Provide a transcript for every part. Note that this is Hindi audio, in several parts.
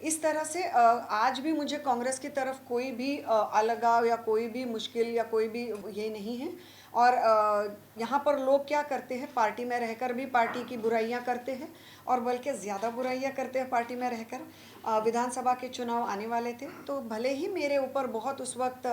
इस तरह से आज भी मुझे कांग्रेस की तरफ कोई भी अलगाव या कोई भी मुश्किल या कोई भी ये नहीं है। और यहाँ पर लोग क्या करते हैं, पार्टी में रहकर भी पार्टी की बुराइयाँ करते हैं और बल्कि ज़्यादा बुराइयाँ करते हैं पार्टी में रहकर। विधानसभा के चुनाव आने वाले थे तो भले ही मेरे ऊपर बहुत उस वक्त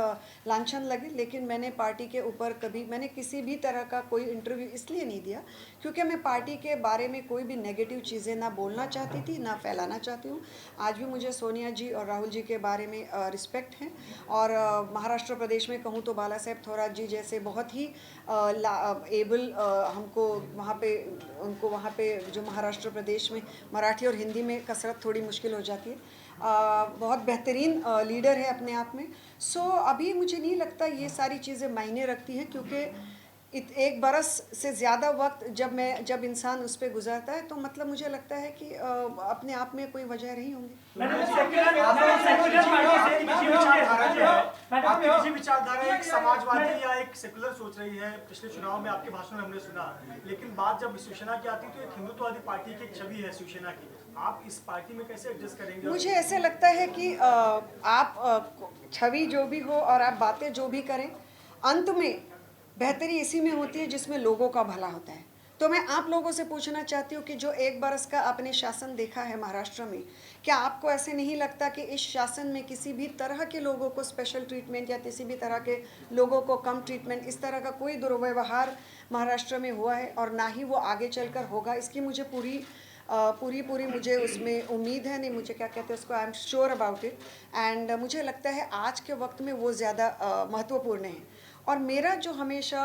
लांछन लगे, लेकिन मैंने पार्टी के ऊपर कभी मैंने किसी भी तरह का कोई इंटरव्यू इसलिए नहीं दिया क्योंकि मैं पार्टी के बारे में कोई भी नेगेटिव चीज़ें ना बोलना चाहती थी ना फैलाना चाहती हूँ। आज भी मुझे सोनिया जी और राहुल जी के बारे में रिस्पेक्ट है। और महाराष्ट्र प्रदेश में कहूँ तो बाला साहेब थोरात जी जैसे बहुत ही एबल हमको वहाँ पे उनको वहाँ पे जो महाराष्ट्र प्रदेश में मराठी और हिंदी में कसरत थोड़ी मुश्किल हो जाती है। बहुत बेहतरीन लीडर है अपने आप में। सो अभी मुझे नहीं लगता ये सारी चीज़ें मायने रखती हैं क्योंकि एक बरस से ज़्यादा वक्त जब इंसान उस पर गुजरता है तो मतलब मुझे लगता है कि अपने आप में कोई वजह रही होंगी। आपकी निजी विचारधारा एक समाजवादी या एक सेकुलर सोच रही है, पिछले चुनाव में आपके भाषण में हमने सुना, लेकिन बात जब शिवसेना की आती तो एक हिंदुत्ववादी पार्टी की एक छवि है शिवसेना की। आप इस पार्टी में कैसे एडजस्ट करेंगे? मुझे ऐसे लगता है कि आप छवि जो भी हो और आप बातें जो भी करें, अंत में बेहतरी इसी में होती है जिसमें लोगों का भला होता है। तो मैं आप लोगों से पूछना चाहती हूँ कि जो एक बरस का आपने शासन देखा है महाराष्ट्र में, क्या आपको ऐसे नहीं लगता कि इस शासन में किसी भी तरह के लोगों को स्पेशल ट्रीटमेंट या किसी भी तरह के लोगों को कम ट्रीटमेंट, इस तरह का कोई दुर्व्यवहार महाराष्ट्र में हुआ है और ना ही वो आगे चलकर होगा? इसकी मुझे पूरी मुझे उसमें उम्मीद है, नहीं मुझे क्या कहते हैं उसको, आई am sure about it. And मुझे लगता है आज के वक्त में वो ज़्यादा महत्वपूर्ण है। और मेरा जो हमेशा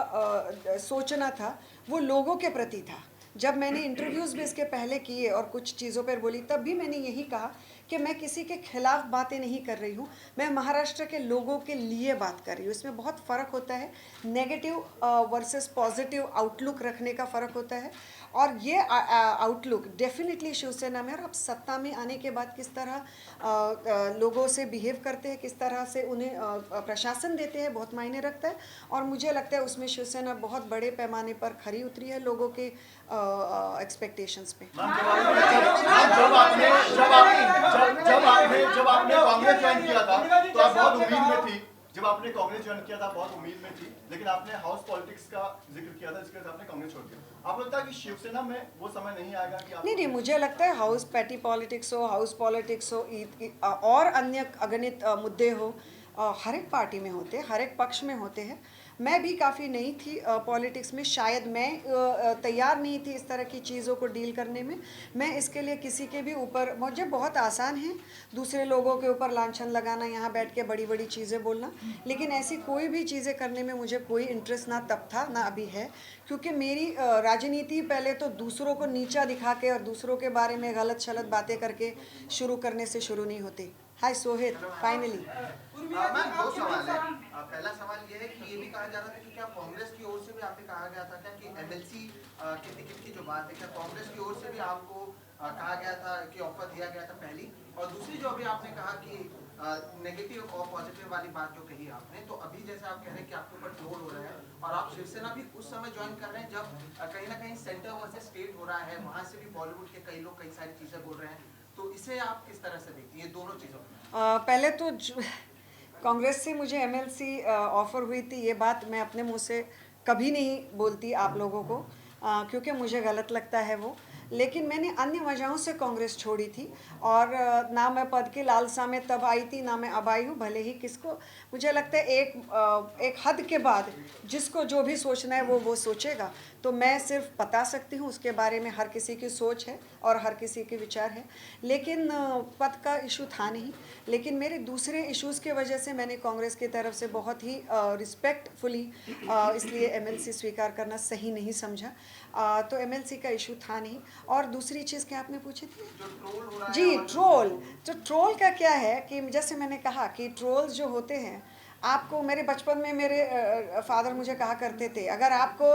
सोचना था वो लोगों के प्रति था। जब मैंने इंटरव्यूज़ भी इसके पहले किए और कुछ चीज़ों पर बोली, तब भी मैंने यही कहा कि मैं किसी के खिलाफ बातें नहीं कर रही हूँ, मैं महाराष्ट्र के लोगों के लिए बात कर रही हूँ। इसमें बहुत फ़र्क होता है, नेगेटिव वर्सेस पॉजिटिव आउटलुक रखने का फ़र्क होता है। और ये आउटलुक डेफिनेटली शिवसेना में, और अब सत्ता में आने के बाद किस तरह लोगों से बिहेव करते हैं, किस तरह से उन्हें प्रशासन देते हैं, बहुत मायने रखता है। और मुझे लगता है उसमें शिवसेना बहुत बड़े पैमाने पर खरी उतरी है लोगों के एक्सपेक्टेशंस पे। जब आपने कांग्रेस ज्वाइन किया था तो आप बहुत उम्मीद में थी। जब आपने कांग्रेस ज्वाइन किया था बहुत उम्मीद में थी, लेकिन आपने हाउस पॉलिटिक्स का जिक्र किया था, जिसके बाद आपने कांग्रेस छोड़ दिया। आप लगता है कि शिवसेना में वो समय नहीं आएगा कि आप? नहीं, मुझे लगता है हाउस पैटी पॉलिटिक्स हो, हाउस पॉलिटिक्स हो, और अन्य अगणित मुद्दे हो, हर एक पार्टी में होते हैं, हर एक पक्ष में होते हैं। मैं भी काफ़ी नई थी पॉलिटिक्स में, शायद मैं तैयार नहीं थी इस तरह की चीज़ों को डील करने में। मैं इसके लिए किसी के भी ऊपर, मुझे बहुत आसान है दूसरे लोगों के ऊपर लांछन लगाना, यहाँ बैठ के बड़ी बड़ी चीज़ें बोलना, लेकिन ऐसी कोई भी चीज़ें करने में मुझे कोई इंटरेस्ट ना तब था ना अभी है। क्योंकि मेरी राजनीति पहले तो दूसरों को नीचा दिखा के और दूसरों के बारे में गलत शलत बातें करके शुरू करने से शुरू नहीं होती। हाय सोहित, फाइनली मैम दो सवाल है। पहला सवाल ये है कि ये भी कहा जा रहा था कि क्या कांग्रेस की ओर से भी आपसे कहा गया था क्या कि एमएलसी के टिकट की जो बात है, क्या कांग्रेस की ओर से भी आपको कहा गया था कि ऑफर दिया गया था पहली? और दूसरी जो अभी आपने कहा कि नेगेटिव और पॉजिटिव वाली बात जो कही आपने, तो अभी जैसे आप कह रहे हैं कि आपके ऊपर ट्रोल हो रहा है और आप शिवसेना भी उस समय ज्वाइन कर रहे हैं जब कहीं ना कहीं सेंटर वर्सेस स्टेट हो रहा है, वहां से भी बॉलीवुड के कई लोग कई सारी चीजें बोल रहे हैं, तो इसे आप किस तरह से देखती हैं दोनों चीजों? पहले तो कांग्रेस से मुझे एमएलसी ऑफ़र हुई थी, ये बात मैं अपने मुंह से कभी नहीं बोलती आप लोगों को, क्योंकि मुझे गलत लगता है वो। लेकिन मैंने अन्य वजहों से कांग्रेस छोड़ी थी और ना मैं पद की लालसा में तब आई थी, ना मैं अब आई हूँ। भले ही किसको, मुझे लगता है एक हद के बाद जिसको जो भी सोचना है वो सोचेगा। तो मैं सिर्फ बता सकती हूँ, उसके बारे में हर किसी की सोच है और हर किसी के विचार है। लेकिन पद का इशू था नहीं, लेकिन मेरे दूसरे इश्यूज़ के वजह से मैंने कांग्रेस की तरफ से बहुत ही रिस्पेक्टफुली इसलिए एमएलसी स्वीकार करना सही नहीं समझा। तो एमएलसी का इशू था नहीं। और दूसरी चीज़ क्या आपने पूछी थी? जी, ट्रोल का क्या है कि जैसे मैंने कहा कि ट्रोल्स जो होते हैं, आपको मेरे बचपन में मेरे फादर मुझे कहा करते थे, अगर आपको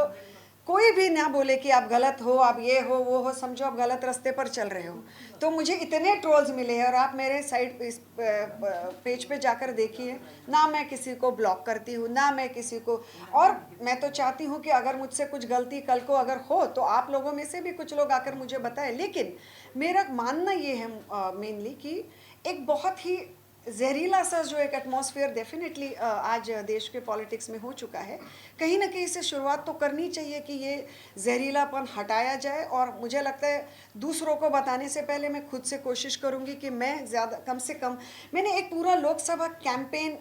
कोई भी ना बोले कि आप गलत हो, आप ये हो वो हो, समझो आप गलत रास्ते पर चल रहे हो। तो मुझे इतने ट्रोल्स मिले हैं, और आप मेरे साइट इस पेज पे जाकर देखिए ना, मैं किसी को ब्लॉक करती हूँ ना मैं किसी को, और मैं तो चाहती हूँ कि अगर मुझसे कुछ गलती कल को अगर हो तो आप लोगों में से भी कुछ लोग आकर मुझे बताएं। लेकिन मेरा मानना ये है मेनली कि एक बहुत ही जहरीला सा जो एक एटमॉस्फेयर डेफिनेटली आज देश के पॉलिटिक्स में हो चुका है, कहीं ना कहीं से शुरुआत तो करनी चाहिए कि ये जहरीलापन हटाया जाए। और मुझे लगता है दूसरों को बताने से पहले मैं खुद से कोशिश करूंगी कि मैं ज़्यादा कम से कम, मैंने एक पूरा लोकसभा कैंपेन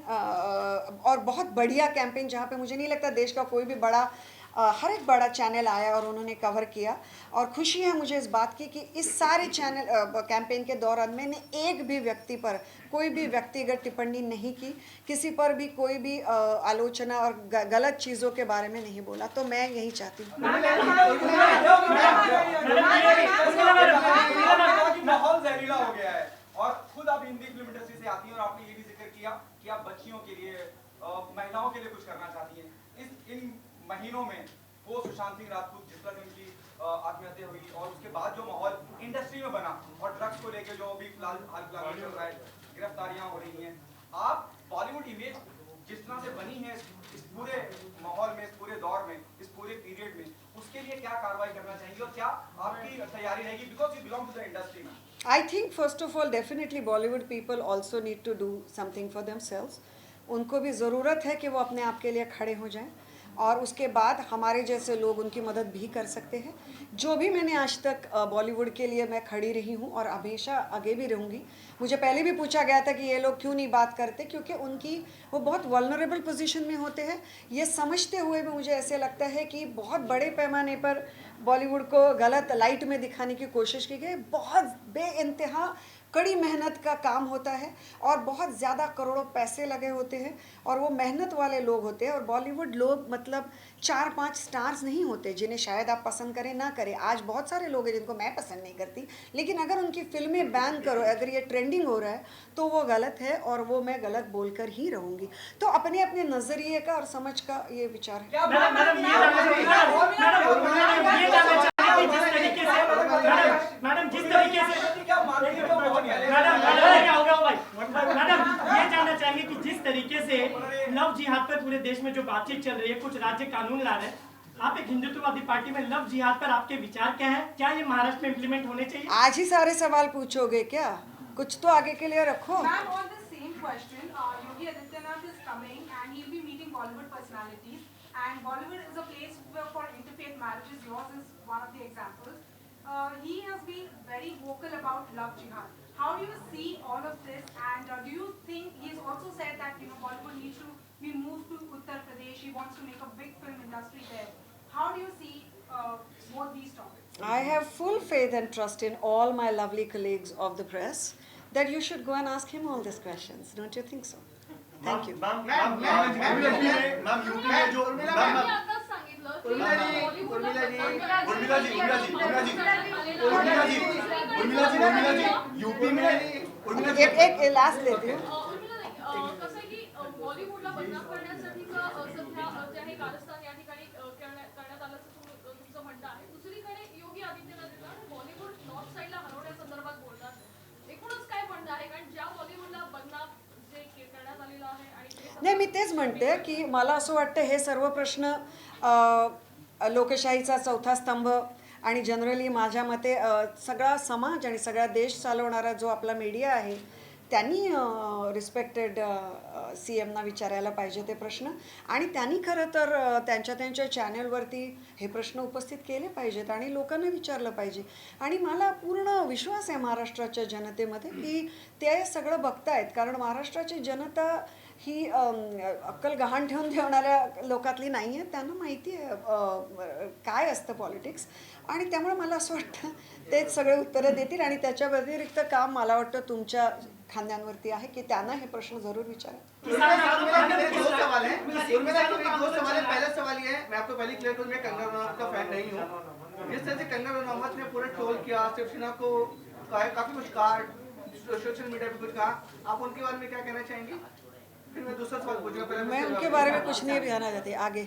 और बहुत बढ़िया कैंपेन, जहाँ पे मुझे नहीं लगता देश का कोई भी बड़ा हर एक बड़ा चैनल आया और उन्होंने कवर किया, और खुशी है मुझे इस बात की कि इस सारे चैनल कैंपेन के दौरान मैंने एक भी व्यक्ति पर कोई भी व्यक्तिगत टिप्पणी नहीं की, किसी पर भी कोई भी आलोचना और गलत चीज़ों के बारे में नहीं बोला। तो मैं यही चाहती हूँ। माहौल जहरीला हो गया है, और खुद आप हिंदी फिल्म इंडस्ट्री से आती हैं और आपने ये भी जिक्र किया कि आप बच्चियों के लिए, महिलाओं के लिए कुछ करना चाहती हैं। इन महीनों में वो सुशांत सिंह राजपूत, जिस तरह उनकी आत्महत्या हुई, और उसके बाद जो माहौल इंडस्ट्री में बना, और ड्रग्स को लेकर जो अभी फिलहाल चल रहा है, गिरफ्तारियां हो रही हैं, आप बॉलीवुड इमेज जिस तरह से बनी है इस पूरे माहौल में, इस पूरे दौर में, इस पूरे पीरियड में, उसके लिए क्या कार्रवाई करना चाहिए और क्या आपकी तैयारी रहेगी, because you belong to the industry? I think first of all definitely Bollywood people also need to do something for themselves. उनको भी ज़रूरत है कि वो अपने आप के लिए खड़े हो जाएं, और उसके बाद हमारे जैसे लोग उनकी मदद भी कर सकते हैं। जो भी मैंने आज तक बॉलीवुड के लिए मैं खड़ी रही हूँ और हमेशा आगे भी रहूँगी। मुझे पहले भी पूछा गया था कि ये लोग क्यों नहीं बात करते, क्योंकि उनकी वो बहुत वल्नरेबल पोजीशन में होते हैं। ये समझते हुए भी मुझे ऐसे लगता है कि बहुत बड़े पैमाने पर बॉलीवुड को गलत लाइट में दिखाने की कोशिश की गई। बहुत बेइंतहा कड़ी मेहनत का काम होता है, और बहुत ज़्यादा करोड़ों पैसे लगे होते हैं, और वो मेहनत वाले लोग होते हैं। और बॉलीवुड लोग मतलब 4-5 स्टार्स नहीं होते जिन्हें शायद आप पसंद करें ना करें। आज बहुत सारे लोग हैं जिनको मैं पसंद नहीं करती, लेकिन अगर उनकी फिल्में बैन करो, अगर ये ट्रेंडिंग हो रहा है तो वो गलत है, और वो मैं गलत बोलकर ही रहूँगी। तो अपने अपने नज़रिए का और समझ का ये विचार है। मैडम जिस तरीके से मैडम ये जानना चाहेंगे कि जिस तरीके से लव जिहाद पर पूरे देश में जो बातचीत चल रही है, कुछ राज्य कानून ला रहे हैं, आप एक हिंदुत्ववादी पार्टी में लव जिहाद पर आपके विचार क्या हैं? क्या ये महाराष्ट्र में इम्प्लीमेंट होने चाहिए? आज ही सारे सवाल पूछोगे क्या? कुछ तो आगे के लिए रखो। Ma'am, on the same question, Yogi Adityanath is coming and he'll be meeting Bollywood personalities. And Bollywood is a place for interfaith marriages. Yours is one of the examples. He has been very vocal about love jihad. How do you see all of this? And do you think he's also said that Bollywood needs to be moved to Uttar Pradesh? He wants to make a big film industry there. How do you see both these topics? I have full faith and trust in all my lovely colleagues of the press that you should go and ask him all these questions. Don't you think so? Thank you. Ma'am UP में जो यूपी में एक लास्ट लेती हूँ। कसं आहे की बॉलिवूडला बदनाम करण्यासाठीचं सध्या जे आहे कारस्थान या ठिकाणी करण्यात आल्याचं तुमचं म्हणणं आहे। दुसरीकडे योगी आदित्यनाथ बॉलिवूड नॉर्थ साईडला हरवण्यासंदर्भात बोलतात, एकूणच काय म्हणणं आहे? कारण ज्या बॉलिवूडला बदनाम जे करण्यात आलेलं आहे आणि नाही, मी तेच म्हणते की मला असं वाटतं हे सर्व प्रश्न लोकशाहीचा चौथा स्तंभ आणि जनरली माझ्या मते सगळा समाज आणि सगळा देश चालवणारा जो आपला मीडिया आहे त्यांनी रिस्पेक्टेड CMना विचारायला पाहिजे ते प्रश्न, आणि त्यांनी खरं तर त्यांच्या चॅनलवरती हे प्रश्न उपस्थित केले पाहिजेत आणि लोकांना विचारलं पाहिजे. आणि मला पूर्ण विश्वास आहे महाराष्ट्राच्या जनतेमध्ये की ते सगळं बघतायत, कारण महाराष्ट्राची जनता ही अक्कल गहाण ठेवून ठेवणाऱ्या लोकातली नाही आहे. त्यांना माहिती आहे काय असतं पॉलिटिक्स, आणि त्यामुळे मला असं वाटतं तेच सगळे उत्तरं देतील. आणि त्याच्या व्यतिरिक्त काम मला वाटतं तुमच्या खांद्यांवरती आहे की त्यांना हे प्रश्न जरूर विचारा. दो सवाल है। पहला सवाल ये है, मैं आपको पहले क्लियर करूं, मैं कंगना रनौत का फैन नहीं हूं। जिस तरह से कंगना रनौत ने पूरा ट्रोल किया, शिवसेना को काफी कुछ कहा, सोशल मीडिया पे कुछ कहा, आप उनके बारे में क्या कहना चाहेंगे? फिर मैं दूसरा सवाल पूछूंगा। मैं उनके बारे में कुछ नहीं कहना चाहती। आगे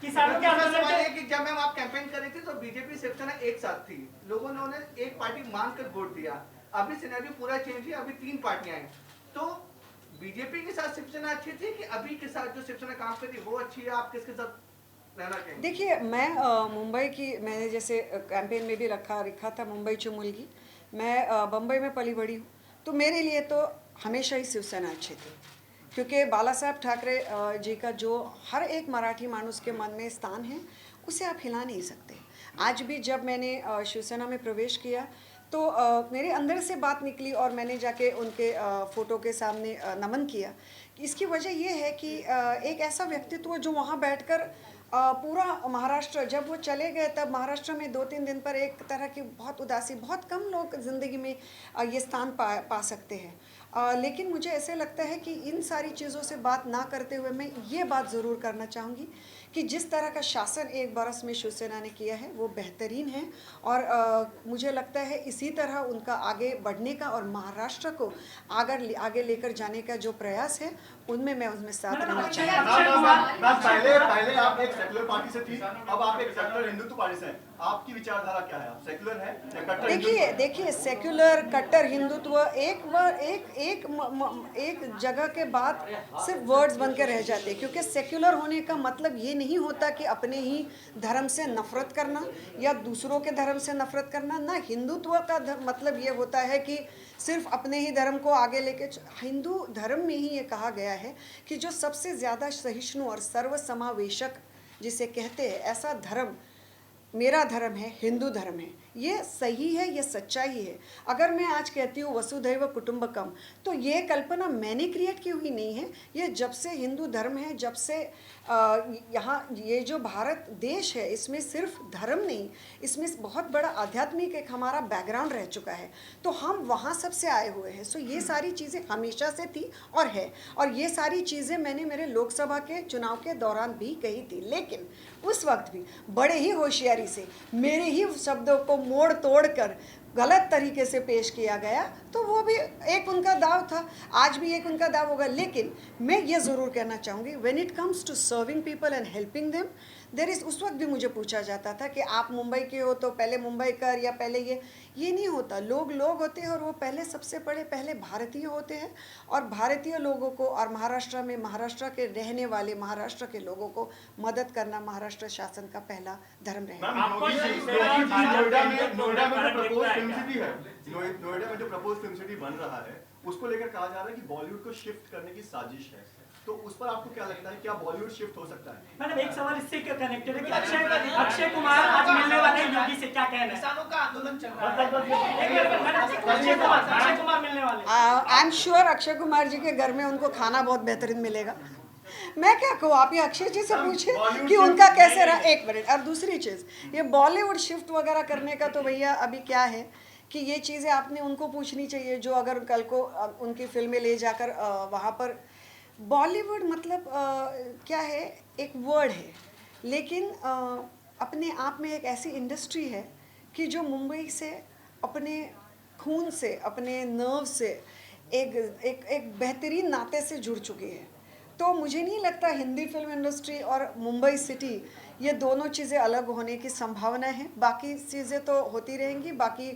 किसानों के आंदोलन सवाल के है कि जब मैम आप कैंपेन कर रही थी तो बीजेपी शिवसेना एक साथ थी, लोगों ने उन्हें एक पार्टी मानकर वोट दिया। अभी सिनेरियो पूरा चेंज है, अभी 3 पार्टियां हैं। तो बीजेपी के साथ शिवसेना अच्छी थी कि अभी के साथ जो शिवसेना काम कर रही है वो अच्छी है? आप किसके साथ रहना चाहेंगे? देखिए, मैं मुंबई की, मैंने जैसे कैंपेन में भी रखा था मुंबई चो मुलगी। मैं बम्बई में पली बड़ी हूँ, तो मेरे लिए तो हमेशा ही शिवसेना अच्छी थी, क्योंकि बाला साहब ठाकरे जी का जो हर एक मराठी मानुस के मन में स्थान है, उसे आप हिला नहीं सकते। आज भी जब मैंने शिवसेना में प्रवेश किया तो मेरे अंदर से बात निकली और मैंने जाके उनके फ़ोटो के सामने नमन किया। इसकी वजह ये है कि एक ऐसा व्यक्तित्व जो वहाँ बैठकर पूरा महाराष्ट्र, जब वो चले गए तब महाराष्ट्र में 2-3 दिन पर एक तरह की बहुत उदासी, बहुत कम लोग ज़िंदगी में ये स्थान पा सकते हैं। लेकिन मुझे ऐसे लगता है कि इन सारी चीज़ों से बात ना करते हुए मैं ये बात ज़रूर करना चाहूँगी कि जिस तरह का शासन 1 बरस में शिवसेना ने किया है वो बेहतरीन है, और मुझे लगता है इसी तरह उनका आगे बढ़ने का और महाराष्ट्र को आगे लेकर जाने का जो प्रयास है उनमें मैं उसमें साथ रहना चाहूँगी। पहले आप एक सेकुलर पार्टी से थी, अब आप एक सेकुलर हिंदुत्व पार्टी से हैं। आपकी विचारधारा क्या है? आप सेकुलर हैं या कट्टर हिंदुत्व? देखिए सेक्युलर कट्टर हिंदुत्व एक जगह के बाद सिर्फ वर्ड्स बन के रह जाते हैं, क्योंकि सेक्युलर होने का मतलब ये नहीं होता कि अपने ही धर्म से नफरत करना या दूसरों के धर्म से नफरत करना ना। हिंदुत्व का मतलब ये होता है कि सिर्फ अपने ही धर्म को आगे लेके, हिंदू धर्म में ही ये कहा गया है कि जो सबसे ज़्यादा सहिष्णु और सर्वसमावेशक जिसे कहते हैं, ऐसा धर्म मेरा धर्म है, हिंदू धर्म है। ये सही है, ये सच्चाई है। अगर मैं आज कहती हूँ वसुधैव कुटुंबकम, तो ये कल्पना मैंने क्रिएट की हुई नहीं है। ये जब से हिंदू धर्म है, जब से यहाँ ये जो भारत देश है, इसमें सिर्फ धर्म नहीं, इसमें बहुत बड़ा आध्यात्मिक एक हमारा बैकग्राउंड रह चुका है, तो हम वहाँ सब से आए हुए हैं। सो ये सारी चीज़ें हमेशा से थी और है, और ये सारी चीज़ें मैंने मेरे लोकसभा के चुनाव के दौरान भी कही थी। लेकिन उस वक्त भी बड़े ही होशियारी से मेरे ही शब्दों को मोड़ तोड़ कर गलत तरीके से पेश किया गया, तो वो भी एक उनका दाव था, आज भी एक उनका दाव होगा। लेकिन मैं ये ज़रूर कहना चाहूँगी, when it comes to serving people and helping them, there is, उस वक्त भी मुझे पूछा जाता था कि आप मुंबई के हो तो पहले मुंबई कर, या पहले ये नहीं होता। लोग होते हैं और वो पहले सबसे पहले भारतीय होते हैं, और भारतीय लोगों को और महाराष्ट्र में महाराष्ट्र के रहने वाले महाराष्ट्र के लोगों को मदद करना महाराष्ट्र शासन का पहला धर्म रहेगा। नोएडा में जो प्रपोज फिल्म सिटी बन रहा है, उसको लेकर कहा जा रहा है कि बॉलीवुड को शिफ्ट करने की साजिश है, तो उस पर आपको क्या लगता है, क्या बॉलीवुड शिफ्ट हो सकता है? मैडम एक सवाल इससे क्या कनेक्टेड है कि अक्षय कुमार आज मिलने वाले हैं योगी से, क्या कहना है? किसानों का आंदोलन चल रहा है। अक्षय कुमार मिलने वाले, I am sure Akshay Kumar ji के घर में उनको खाना बहुत बेहतरीन मिलेगा। मैं क्या कहूँ, आप ये अक्षय जी से पूछे कि उनका कैसे रहा। एक मिनट। और दूसरी चीज़, ये बॉलीवुड शिफ्ट वगैरह करने का तो भैया अभी क्या है कि ये चीज़ें आपने उनको पूछनी चाहिए, जो अगर कल को उनकी फिल्में ले जाकर वहाँ पर, बॉलीवुड मतलब क्या है, एक वर्ड है, लेकिन अपने आप में एक ऐसी इंडस्ट्री है कि जो मुंबई से अपने खून से, अपने नर्व से एक बेहतरीन नाते से जुड़ चुकी है। तो मुझे नहीं लगता हिंदी फिल्म इंडस्ट्री और मुंबई सिटी, ये दोनों चीज़ें अलग होने की संभावना है। बाकी चीज़ें तो होती रहेंगी। बाकी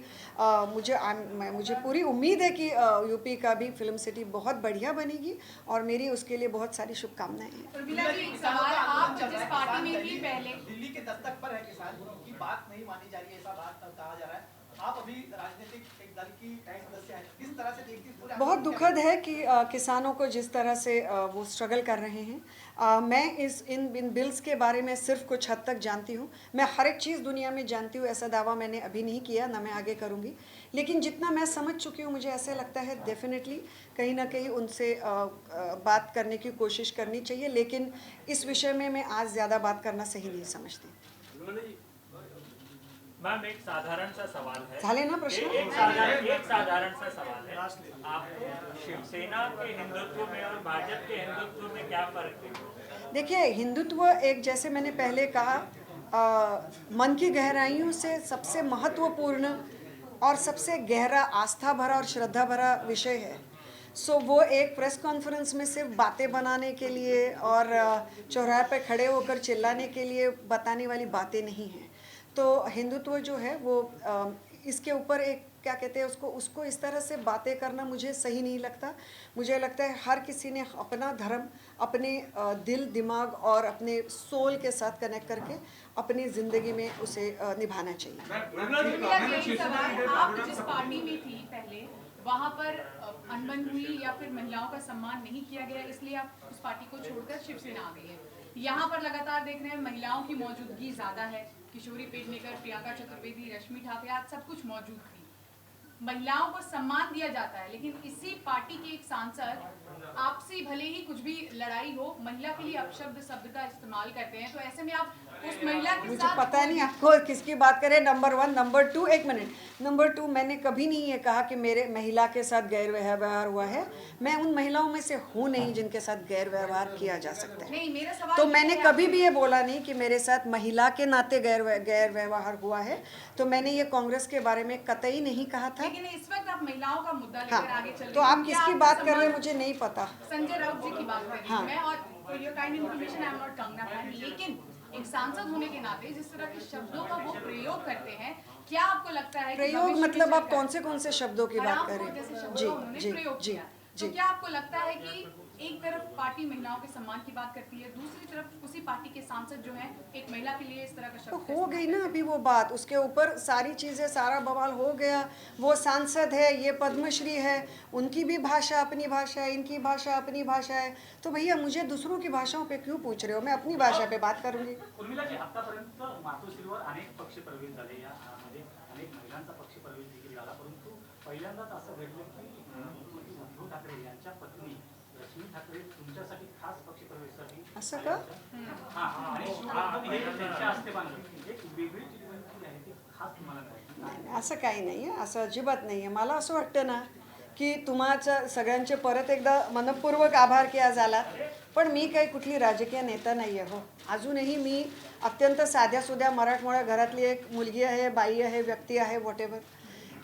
मुझे पूरी उम्मीद है कि यूपी का भी फिल्म सिटी बहुत बढ़िया बनेगी, और मेरी उसके लिए बहुत सारी शुभकामनाएं हैं। उर्मिला जी, एक सवाल, आप जिस पार्टी में थी पहले, दिल्ली के दस्तक पर है किसान की बात नहीं मानी जा रही है, ऐसा बात कहा जा रहा है। आप अभी राजनीतिक एक दल की सदस्य हैं, किस तरह से देखती हैं पूरे? बहुत दुखद है कि किसानों को जिस तरह से वो स्ट्रगल कर रहे हैं। मैं इन बिल्स के बारे में सिर्फ कुछ हद तक जानती हूँ। मैं हर एक चीज़ दुनिया में जानती हूँ, ऐसा दावा मैंने अभी नहीं किया, ना मैं आगे करूँगी। लेकिन जितना मैं समझ चुकी हूँ, मुझे ऐसे लगता है डेफिनेटली कहीं ना कहीं उनसे बात करने की कोशिश करनी चाहिए। लेकिन इस विषय में मैं आज ज़्यादा बात करना सही नहीं समझती। मैम एक साधारण सा सवाल है, झाले ना प्रश्न? एक साधारण सा सवाल है, आप शिवसेना के हिंदुत्व में और भाजपा के हिंदुत्व में क्या फर्क है? देखिए, हिंदुत्व एक, जैसे मैंने पहले कहा, मन की गहराइयों से सबसे महत्वपूर्ण और सबसे गहरा आस्था भरा और श्रद्धा भरा विषय है। सो वो एक प्रेस कॉन्फ्रेंस में सिर्फ बातें बनाने के लिए और चौराहे पे खड़े होकर चिल्लाने के लिए बताने वाली बातें नहीं हैं। तो हिंदुत्व जो है वो इसके ऊपर एक क्या कहते हैं उसको इस तरह से बातें करना मुझे सही नहीं लगता। मुझे लगता है हर किसी ने अपना धर्म अपने दिल दिमाग और अपने सोल के साथ कनेक्ट करके अपनी ज़िंदगी में उसे निभाना चाहिए। मेरा यही सवाल, आप जिस पार्टी में थी पहले वहाँ पर अनबन हुई या फिर महिलाओं का सम्मान नहीं किया गया, इसलिए आप उस पार्टी को छोड़कर शिवसेना आ गई है। यहाँ पर लगातार देख रहे हैं महिलाओं की मौजूदगी ज़्यादा है। किशोरी पेडनेकर, प्रियंका चतुर्वेदी, रश्मि ठाकरे, आज सब कुछ मौजूद थी। महिलाओं को सम्मान दिया जाता है, लेकिन इसी पार्टी के एक सांसद आपसे भले ही कुछ भी लड़ाई हो, महिला के लिए अपशब्द शब्द का इस्तेमाल करते हैं। तो ऐसे में आप उस महिला के मुझे साथ पता नहीं आपको किसकी बात करें। नंबर 1, नंबर 2, एक मिनट, नंबर 2, मैंने कभी नहीं ये कहा कि मेरे महिला के साथ गैर व्यवहार हुआ है। मैं उन महिलाओं में से हूँ नहीं जिनके साथ गैर व्यवहार किया जा सकता है। नहीं, मेरा सवाल तो ये मैंने है कभी भी ये बोला नहीं कि मेरे साथ महिला के नाते गैर व्यवहार हुआ है। तो मैंने ये कांग्रेस के बारे में कतई नहीं कहा था। लेकिन इस वक्त आप महिलाओं का मुद्दा लेकर आगे चल रहे हैं। तो आप क्या किसकी आपका बात कर रहे हैं सम्मान- मुझे नहीं पता। संजय राउत जी की बात कर रही हूँ हाँ। मैं, और for your kind information I am not Kangana fan, लेकिन एक सांसद होने के नाते जिस तरह के शब्दों का वो प्रयोग करते हैं, क्या आपको लगता है कि प्रयोग भविष्य में मतलब आप चलकर कौन से शब्दों की बात कर हरामखोर रहे जैसे हैं? शब्दों जी का उन्होंने जी प्रयोग जी किया। जी। तो क्या आपको लगता है कि एक तरफ पार्टी महिलाओं के सम्मान की बात करती है, दूसरी तरफ उसी पार्टी के सांसद जो हैं एक महिला के लिए इस तरह का तो शब्द हो गई ना अभी वो बात, उसके ऊपर सारी चीज़ें, सारा बवाल हो गया। वो सांसद है, ये पद्मश्री है, उनकी भी भाषा अपनी भाषा है, इनकी भाषा अपनी भाषा है। तो भैया मुझे दूसरों की भाषाओं पे क्यों पूछ रहे हो? मैं अपनी भाषा पे बात करूँगी। उर्मिलाजी, आतापर्यंत मातोश्रीवर अनेक पक्षप्रवेश झाले, यामध्ये अनेक महिलांचा पक्षप्रवेश देखील झाला, परंतु पहिल्यांदाच असं घडलं की मुख्यमंत्री उद्धव ठाकरे यांच्या पत्नी रश्मी ठाकरे तुमच्यासाठी खास पक्षप्रवेशासाठी असं का? हां, आणि शिवराजन हे त्यांच्या हस्ते बांधलं एक वेगळी ट्रीटमेंट आहे ती खास तुम्हाला मिळाली. नाही, असं काही नाही आहे, असं अजिबात नाही आहे. मला असं वाटतं ना की तुम्हाच्या सगळ्यांचे परत एकदा मनपूर्वक आभार की आज आलात. पण मी काही कुठली राजकीय नेता नाही आहे हो. अजूनही मी अत्यंत साध्यासुध्या मराठमोळ्या घरातली एक मुलगी आहे, बाई आहे, व्यक्ती आहे, व्हॉटेवर.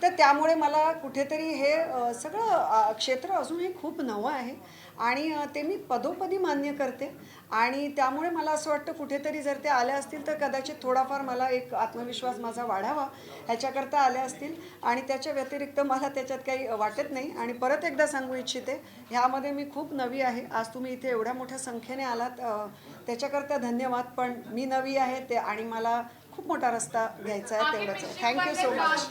तर त्यामुळे मला कुठेतरी हे सगळं क्षेत्र अजूनही खूप नवं आहे आणि ते मी पदोपदी मान्य करते. आणि त्यामुळे मला असं वाटतं कुठेतरी जर ते आल्या असतील तर कदाचित थोडाफार मला एक आत्मविश्वास माझा वाढावा ह्याच्याकरता आल्या असतील. आणि त्याच्या व्यतिरिक्त मला त्याच्यात काही वाटत नाही. आणि परत एकदा सांगू इच्छिते, ह्यामध्ये मी खूप नवी आहे. आज तुम्ही इथे एवढ्या मोठ्या संख्येने आलात त्याच्याकरता धन्यवाद. पण मी नवी आहे ते आणि मला खूप मोठा रस्ता घ्यायचा आहे, तेवढंच आहे. Thank you so much.